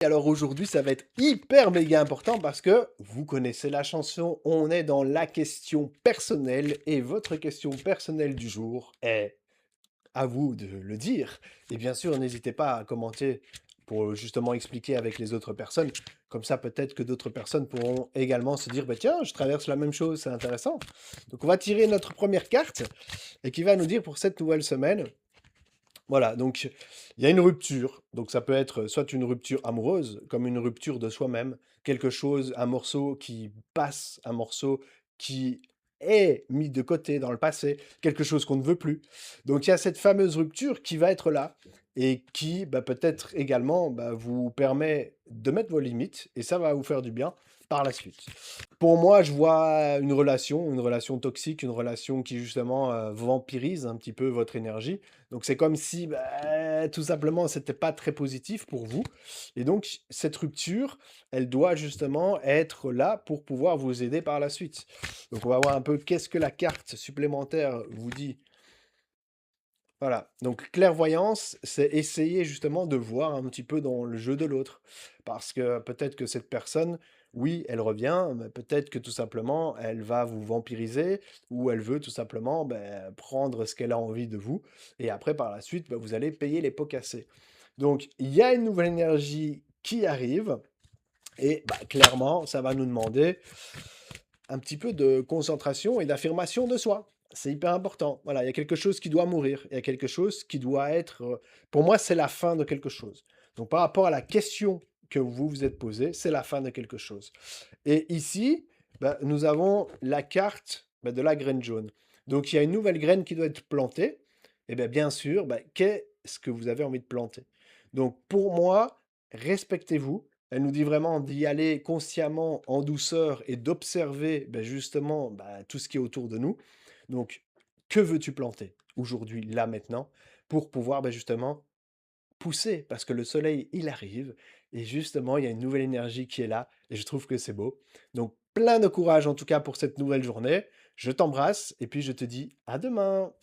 Alors aujourd'hui, ça va être hyper méga important parce que vous connaissez la chanson, on est dans la question personnelle et votre question personnelle du jour est à vous de le dire. Et bien sûr, n'hésitez pas à commenter pour justement expliquer avec les autres personnes. Comme ça, peut-être que d'autres personnes pourront également se dire, bah tiens, je traverse la même chose, c'est intéressant. Donc on va tirer notre première carte et qui va nous dire pour cette nouvelle semaine, voilà, donc il y a une rupture. Donc ça peut être soit une rupture amoureuse, comme une rupture de soi-même, quelque chose, un morceau qui passe, un morceau qui est mis de côté dans le passé, quelque chose qu'on ne veut plus. Donc il y a cette fameuse rupture qui va être là et qui bah, peut-être également bah, vous permet de mettre vos limites et ça va vous faire du bien par la suite. Pour moi, je vois une relation toxique, une relation qui justement vampirise un petit peu votre énergie. Donc c'est comme si bah, tout simplement c'était pas très positif pour vous. Et donc cette rupture, elle doit justement être là pour pouvoir vous aider par la suite. Donc on va voir un peu qu'est-ce que la carte supplémentaire vous dit. Voilà, donc clairvoyance, c'est essayer justement de voir un petit peu dans le jeu de l'autre. Parce que peut-être que cette personne, oui, elle revient, mais peut-être que tout simplement, elle va vous vampiriser ou elle veut tout simplement ben, prendre ce qu'elle a envie de vous. Et après, par la suite, ben, vous allez payer les pots cassés. Donc, il y a une nouvelle énergie qui arrive et bah, clairement, ça va nous demander un petit peu de concentration et d'affirmation de soi. C'est hyper important. Voilà, il y a quelque chose qui doit mourir. Il y a quelque chose qui doit être... pour moi, c'est la fin de quelque chose. Donc, par rapport à la question que vous vous êtes posée, c'est la fin de quelque chose. Et ici, bah, nous avons la carte bah, de la graine jaune. Donc, il y a une nouvelle graine qui doit être plantée. Et bien sûr, bah, qu'est-ce que vous avez envie de planter? Donc, pour moi, respectez-vous. Elle nous dit vraiment d'y aller consciemment, en douceur et d'observer ben, justement ben, tout ce qui est autour de nous. Donc, que veux-tu planter aujourd'hui, là, maintenant, pour pouvoir ben, justement pousser? Parce que le soleil, il arrive et justement, il y a une nouvelle énergie qui est là et je trouve que c'est beau. Donc, plein de courage en tout cas pour cette nouvelle journée. Je t'embrasse et puis je te dis à demain.